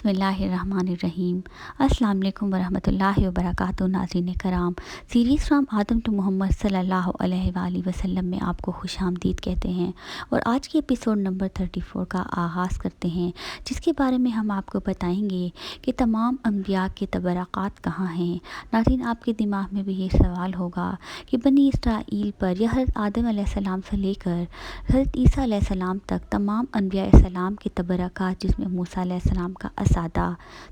बिस्मिल्लाहिर्रहमानिर्रहीम। अस्सलाम वालेकुम वरहमतुल्लाहि वबरकातुहू। नाज़रीन कराम, series from Adam to Muhammad सल्लल्लाहु अलैहि वसल्लम में आपको खुशामदीद कहते हैं और आज के एपिसोड नंबर 34 का आगाज़ करते हैं, जिसके बारे में हम आपको बताएंगे कि तमाम अंबिया के तबरक़ात कहाँ हैं। नाज़रीन, आपके दिमाग में भी ये सवाल होगा कि बनी इसराइल पर या हज़रत आदम अलैहिस्सलाम से लेकर हज़रत ईसा अलैहिस्सलाम तक तमाम अंबिया सलाम के तबरक़ात, जिसमें मूसा अलैहिस्सलाम का असादा,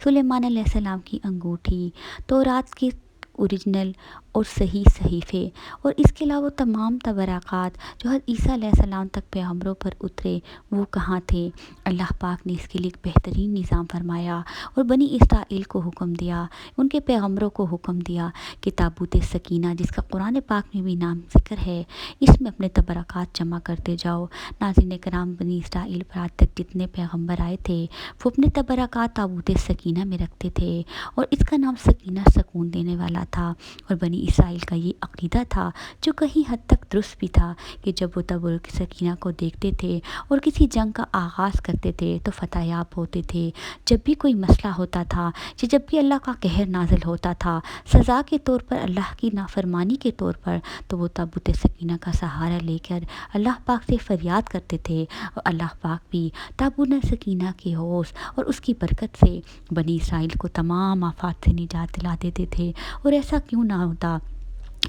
सुलेमान अलैहिस्सलाम की अंगूठी, तौरात के ओरिजिनल और सही सहीफ़े और इसके अलावा तमाम तबरक़ात जो हज़रत ईसा अलैहिस्सलाम तक पैगम्बरों पर उतरे, वो कहाँ थे। अल्लाह पाक ने इसके लिए एक बेहतरीन निज़ाम फरमाया और बनी इसराइल को हुक्म दिया, उनके पैगम्बरों को हुक्म दिया कि ताबूत सकीना, जिसका कुरान पाक में भी नाम ज़िक्र है, इसमें अपने तबरक़ात जमा करते जाओ। नाज़रीन कराम, बनी इसराइल पर आज तक जितने पैगम्बर आए थे वो अपने तबरक़ात ताबूत सकीना में रखते थे और इसका नाम सकीना सुकून देने वाला था। और बनी इसराइल का ये अक़ीदा था जो कहीं हद तक दुरुस्त भी था कि जब वो ताबूत सकीना को देखते थे और किसी जंग का आगाज़ करते थे तो फ़तहयाब होते थे। जब भी कोई मसला होता था या जब भी अल्लाह का कहर नाजिल होता था सज़ा के तौर पर, अल्लाह की नाफरमानी के तौर पर, तो वो ताबूत सकीना का सहारा लेकर अल्लाह पाक से फ़रियाद करते थे और अल्लाह पाक भी ताबूत सकीना के हौस और उसकी बरकत से बनी इसराइल को तमाम आफात से निजात दिला देते थे। और ऐसा क्यों ना होता,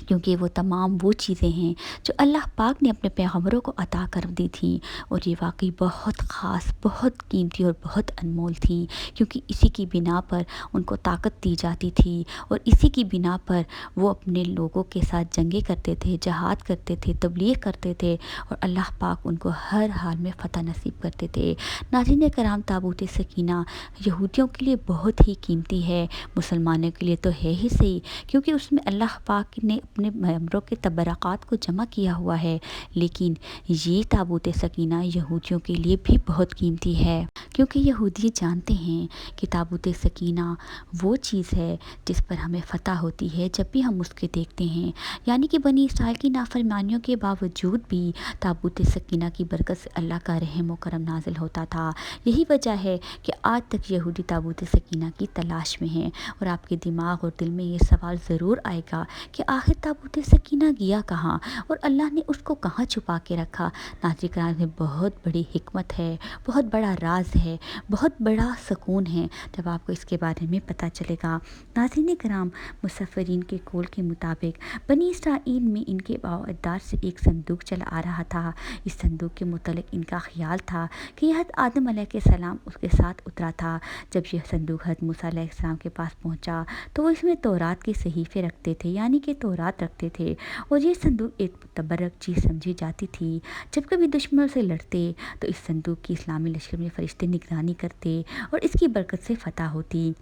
क्योंकि वो तमाम वो चीज़ें हैं जो अल्लाह पाक ने अपने पैगम्बरों को अता कर दी थी और ये वाकई बहुत ख़ास, बहुत कीमती और बहुत अनमोल थी, क्योंकि इसी की बिना पर उनको ताकत दी जाती थी और इसी की बिना पर वो अपने लोगों के साथ जंगें करते थे, जहाद करते थे, तबलीग करते थे और अल्लाह पाक उनको हर हाल में फ़तह नसीब करते थे। नाज़रीन कराम, ताबूत सकीना यहूदियों के लिए बहुत ही कीमती है, मुसलमानों के लिए तो है ही सही, क्योंकि उसमें अल्लाह पाक ने अपने पैगम्बरों के तबरक़ात को जमा किया हुआ है। लेकिन ये ताबूत सकीना यहूदियों के लिए भी बहुत कीमती है, क्योंकि यहूदी जानते हैं कि ताबूत सकीना वो चीज़ है जिस पर हमें फ़तह होती है जब भी हम उसके देखते हैं। यानी कि बनी इसराइल की नाफरमानियों के बावजूद भी ताबूत सकीना की बरकत से अल्लाह का रहम व करम नाजिल होता था। यही वजह है कि आज तक यहूदी ताबूत सकीना की तलाश में हैं और आपके दिमाग और दिल में ये सवाल ज़रूर आएगा कि आखिर ताबूत सकीना गया कहाँ और अल्लाह ने उसको कहाँ छुपा के रखा। नाज़रीन कराम, में बहुत बड़ी हिकमत है, बहुत बड़ा राज है, बहुत बड़ा सुकून है जब आपको इसके बारे में पता चलेगा। नाज़रीन कराम, मुसफ़िरीन के कौल के मुताबिक बनी इसराइल में इनके बाओ-अजदाद से एक संदूक चला आ रहा था। इस संदूक के मुतल्लिक़ इनका ख्याल था कि हज़रत आदम अलैहिस्सलाम उसके साथ उतरा था। जब यह संदूक हज़रत मूसा अलैहिस्सलाम के पास पहुँचा तो वो इसमें तौरात के सहीफ़े रखते थे, यानी कि तौरात रखते थे और ये संदूक एक मुतबरक चीज़ समझी जाती थी। जब कभी दुश्मनों से लड़ते तो इस संदूक की इस्लामी लश्कर में फ़रिश्ते निगरानी करते और इसकी बरकत से फ़तह होती।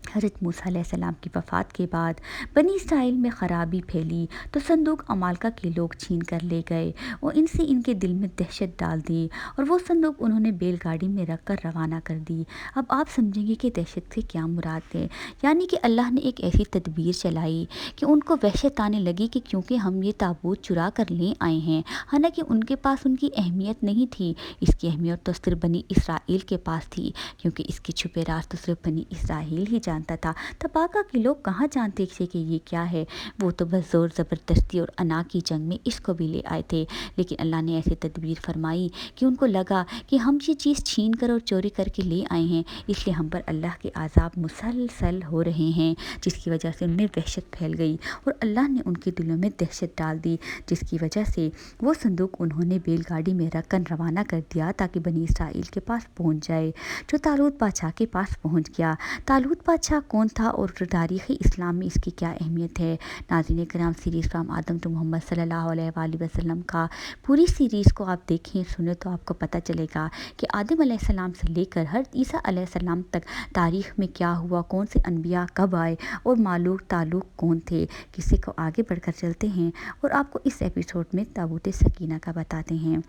हज़रत मूसा अलैहिस्सलाम की वफ़ात के बाद बनी इसराइल में ख़राबी फैली तो संदूक अमालका के लोग छीन कर ले गए और इनसे इनके दिल में दहशत डाल दी और वो संदूक उन्होंने बैलगाड़ी में रख कर रवाना कर दी। अब आप समझेंगे कि दहशत से क्या मुराद है। यानी कि अल्लाह ने एक ऐसी तदबीर चलाई कि उनको वहशत आने लगी कि क्योंकि हम ये ताबूत चुरा कर ले आए हैं। हालांकि उनके पास उनकी अहमियत नहीं थी, इसकी अहमियत तो सिर्फ बनी इसराइल के पास थी, क्योंकि इसके छुपे राज तो सिर्फ बनी इसराइल ही जानता था। तबाका के लोग कहाँ जानते थे कि ये क्या है। वो तो बस ज़ोर ज़बरदस्ती और अना की जंग में इसको भी ले आए थे। लेकिन अल्लाह ने ऐसी तदबीर फरमाई कि उनको लगा कि हम ये चीज़ छीन कर और चोरी करके ले आए हैं, इसलिए हम पर अल्लाह के आज़ाब मुसलसल हो रहे हैं, जिसकी वजह से उनमें वहशत फैल गई और अल्लाह ने उनके दिलों में दहशत डाल दी, जिसकी वजह से वो संदूक उन्होंने बैलगाड़ी में रख कर रवाना कर दिया ताकि बनी इसराइल के पास पहुँच जाए, जो तालूत बादशाह के पास पहुँच गया। तालूत बादशाह कौन था और तारीख़ इस्लाम में इसकी क्या अहमियत है। नाज़रीन कराम, series from Adam to Muhammad सल्लल्लाहु अलैहि वसल्लम का पूरी सीरीज़ को आप देखें, सुने तो आपको पता चलेगा कि आदम अलैहिस्सलाम से लेकर हज़रत ईसा अलैहिस्सलाम तक तारीख़ में क्या हुआ, कौन से अनबिया कब आए और मालूक तालुक कौन थे। किसी को आगे बढ़कर चलते हैं और आपको इस एपिसोड में ताबूत सकीना का बताते हैं।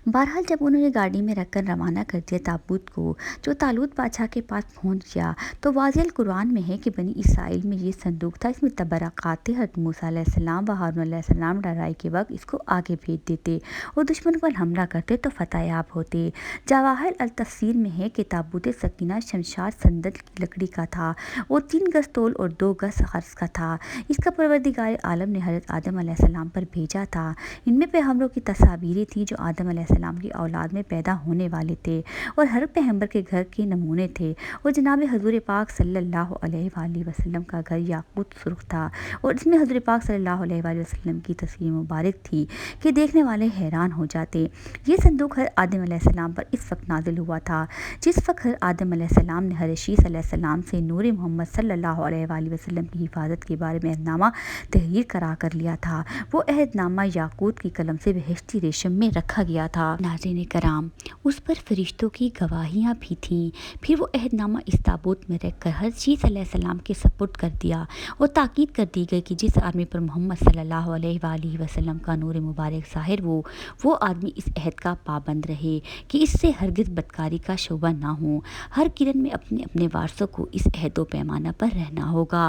बहरहाल जब उन्होंने गाड़ी में रखकर रवाना कर दिया ताबूत को, जो तालूत बादशाह के पास पहुंच गया, तो वाज़िह कुरान में है कि बनी इसराइल में ये संदूक था। इसमें तबरक़ात हज़रत मूसा अलैहिस्सलाम व हारून अलैहिस्सलाम लड़ाई के वक्त इसको आगे भेज देते और दुश्मन पर हमला करते तो फतह याब होते। जवाहिर अल तफसीर में है कि ताबूत सकीना शमशाद संदल की लकड़ी का था और 3 गज तोल और 2 गज अर्ज़ का था। इसका परवरदिगार आलम ने हज़रत आदम अलैहिस्सलाम पर भेजा था। इनमें पैगम्बरों की तस्वीरें थीं जो आदम अलैहिस्सलाम की औलाद में पैदा होने वाले थे और हर पैगम्बर के घर के नमूने थे। और जनाब हजूर पाक सल्लल्लाहु अलैहि वसल्लम का घर याकूत सुर्ख था और इसमें हजूर पाक सल्लल्लाहु अलैहि वसल्लम की तस्वीर मुबारक थी कि देखने वाले हैरान हो जाते। ये संदूक हर आदम अलैहिस्सलाम पर इस वक्त नाजिल हुआ था जिस वक्त हर आदम अलैहिस्सलाम ने हर शीस अलैहिस्सलाम से नूर मोहम्मद सल्लल्लाहु अलैहि वसल्लम की हिफाजत के बारे में अहदनामा तहरीर करा कर लिया था। वो अहदनामा याकूत की कलम से बहश्ती रेशम में रखा गया था। नाज़रीन कराम, उस पर फरिश्तों की गवाहियाँ भी थीं। फिर वो अहदनामा इस ताबूत में रखकर हज़रत शीस अलैहिस्सलाम के सपुर्द कर दिया और ताकीद कर दी गई कि जिस आदमी पर मोहम्मद सल्लल्लाहु अलैहि वसल्लम का नूर मुबारक ज़ाहिर हो, वो आदमी इस अहद का पाबंद रहे कि इससे हरगिज़ बदकारी का शोबा ना हो। हर किरण में अपने अपने वारसों को इस अहद व पैमाना पर रहना होगा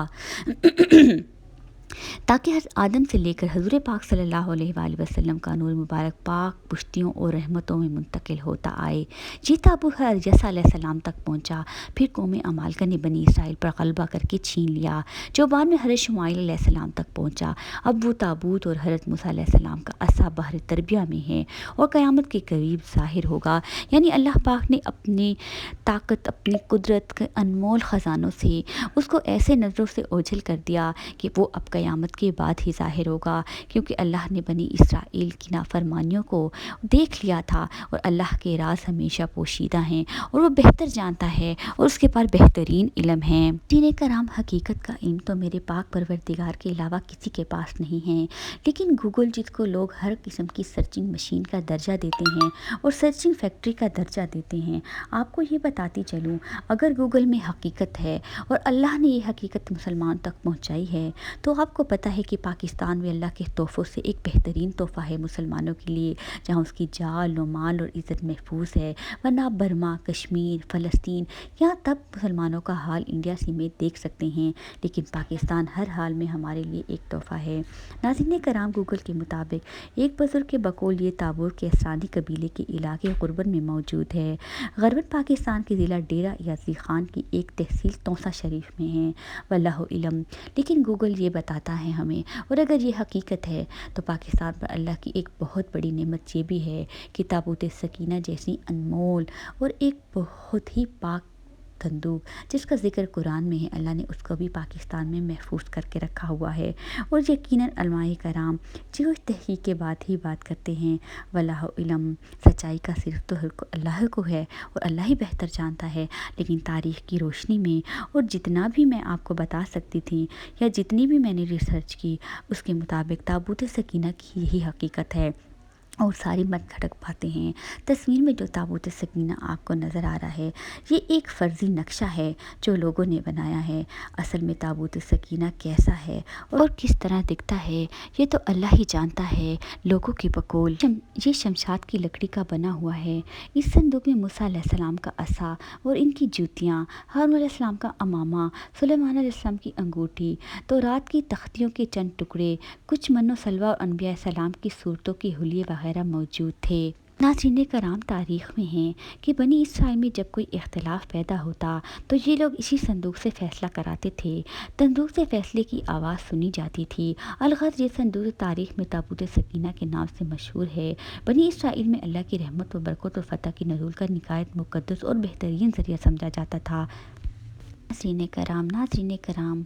ताकि हज़रत आदम से लेकर हज़ूर पाक सल्लल्लाहु अलैहि वसल्लम का नूर मुबारक पाक पुश्तियों और रहमतों में मुंतकिल होता आए। ये ताबूत हज़रत यसा अलैहिस्सलाम तक पहुँचा। फिर कौम अमालका ने बनी इसराइल पर गलबा करके छीन लिया, जो बाद में हज़रत शुमाइल अलैहिस्सलाम तक पहुँचा। अब वो ताबूत और हज़रत मूसा अलैहिस्सलाम का असा बहर तरबिया में है और क़यामत के करीब ज़ाहिर होगा। यानी अल्लाह पाक ने अपनी ताकत, अपनी कुदरत के अनमोल ख़जानों से उसको ऐसे नज़रों से ओझल कर दिया कि वो अब क़यामत के बाद ही ज़ाहिर होगा, क्योंकि अल्लाह ने बनी इसराइल की नाफरमानियों को देख लिया था और अल्लाह के राज हमेशा पोशीदा हैं और वो बेहतर जानता है और उसके पास बेहतरीन इल्म है। दीन कराम, हकीकत का इल्म तो मेरे पाक परवरदिगार के अलावा किसी के पास नहीं है, लेकिन गूगल, जिसको लोग हर किस्म की सर्चिंग मशीन का दर्जा देते हैं और सर्चिंग फैक्ट्री का दर्जा देते हैं, आपको ये बताती चलूँ, अगर गूगल में हकीकत है और अल्लाह ने ये हकीकत मुसलमान तक पहुँचाई है, तो आपको पता है कि पाकिस्तान में अल्लाह के तोहफ़ों से एक बेहतरीन तोहफ़ा है मुसलमानों के लिए, जहाँ उसकी जान व माल और इज़्ज़त महफूज है। वरना आप बर्मा, कश्मीर, फ़लस्तीन, यहाँ तब मुसलमानों का हाल इंडिया समेत देख सकते हैं, लेकिन पाकिस्तान हर हाल में हमारे लिए एक तोहफ़ा है। नाज़रीन कराम, गूगल के मुताबिक एक बुजुर्ग के बकौल ये ताबूत के असरानी कबीले के इलाके कुर्बन में मौजूद है। गरबन पाकिस्तान के ज़िला डेरा याज़ी खान की एक तहसील तौसा शरीफ में है। वल्लाहु इल्म, लेकिन गूगल ये बताता है हमें, और अगर ये हकीकत है तो पाकिस्तान पर अल्लाह की एक बहुत बड़ी नेमत ये भी है कि ताबूत सकीना जैसी अनमोल और एक बहुत ही पाक संदूक, जिसका जिक्र कुरान में है, अल्लाह ने उसको भी पाकिस्तान में महफूज करके रखा हुआ है। और यकीनन उलमाए कराम जो इस तहकीक के बाद ही बात करते हैं, वल्लाहु इल्म, सच्चाई का सिर्फ तो अल्लाह को है और अल्लाह ही बेहतर जानता है। लेकिन तारीख़ की रोशनी में और जितना भी मैं आपको बता सकती थी या जितनी भी मैंने रिसर्च की, उसके मुताबिक ताबूत सकीना की यही हकीकत है और सारी मत खटक पाते हैं। तस्वीर में जो ताबूत सकीना आपको नज़र आ रहा है, ये एक फ़र्ज़ी नक्शा है जो लोगों ने बनाया है। असल में ताबूत सकीना कैसा है और किस तरह दिखता है, ये तो अल्लाह ही जानता है। लोगों की बकौल ये शमशाद की लकड़ी का बना हुआ है। इस संदूक में मूसा अलैहिस्सलाम का असा और इनकी जूतियाँ, हारून अलैहिस्सलाम का अमामा, सुलेमान अलैहिस्सलाम की अंगूठी, तो रात की तख्तियों के चंद टुकड़े, कुछ मन्नो सलवा और अनबिया सलाम की सूरतों के हुलिये वगैरह मौजूद थे। नाज़रीन कराम, तारीख़ में है कि बनी इसराइल में जब कोई इख्तिलाफ़ पैदा होता तो ये लोग इसी संदूक से फ़ैसला कराते थे। संदूक से फ़ैसले की आवाज़ सुनी जाती थी। अलगज़ ये संदूक तारीख़ में ताबूत सकीना के नाम से मशहूर है। बनी इसराइल में अल्लाह की रहमत व बरकत व फ़तह की नज़ूल का निकायत मुक़द्दस और बेहतरीन ज़रिया समझा जाता था। नाज़रीन कराम,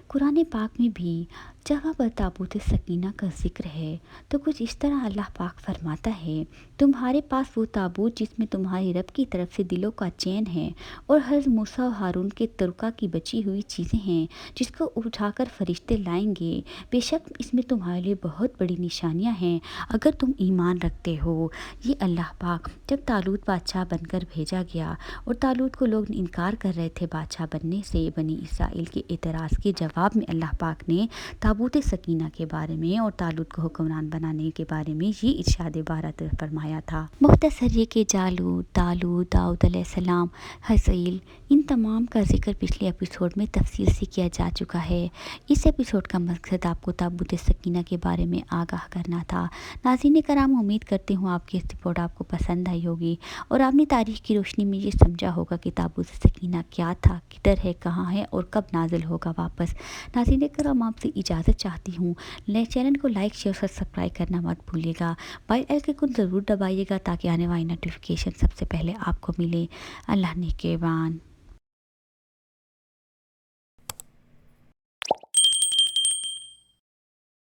कुरान पाक में भी जहाँ पर ताबूत सकीना का ज़िक्र है तो कुछ इस तरह अल्लाह पाक फरमाता है, तुम्हारे पास वो ताबूत जिसमें तुम्हारे रब की तरफ से दिलों का चैन है और हज़रत मूसा और हारून के तुरका की बची हुई चीज़ें हैं, जिसको उठाकर फरिश्ते लाएंगे। बेशक इसमें तुम्हारे लिए बहुत बड़ी निशानियाँ हैं अगर तुम ईमान रखते हो। ये अल्लाह पाक जब तालूत बादशाह बनकर भेजा गया और तालूत को लोग इनकार कर रहे थे बादशाह बनने से, बनी इसराइल के एतराज़ के जवाब में अल्लाह पाक ने ताबूत सकीना के बारे में और तालूत को हुक्मरान बनाने के बारे में ये इरशाद बारत फरमाया था। मुख्तसर ये कि जालूत, तालूत, दाऊद अलैहिस्सलाम, हज़ील, इन तमाम का जिक्र पिछले एपिसोड में तफसील से किया जा चुका है। इस एपिसोड का मकसद आपको ताबूत सकीना के बारे में आगाह करना था। नाज़रीन कराम, उम्मीद करती हूँ आपकी इस रिपोर्ट आपको पसंद आई होगी और आपने तारीख़ की रोशनी में ये समझा होगा कि ताबूत सकीना क्या था, किधर है, कहाँ है और कब नाजिल होगा वापस। नाज़रीन कराम, आपसे इजाज़त चाहती हूँ। नए चैनल को लाइक, शेयर और सब्सक्राइब करना मत भूलिएगा। बेल आइकन को ज़रूर दबाइएगा ताकि आने वाली नोटिफिकेशन सबसे पहले आपको मिले। अल्लाह निगहबान।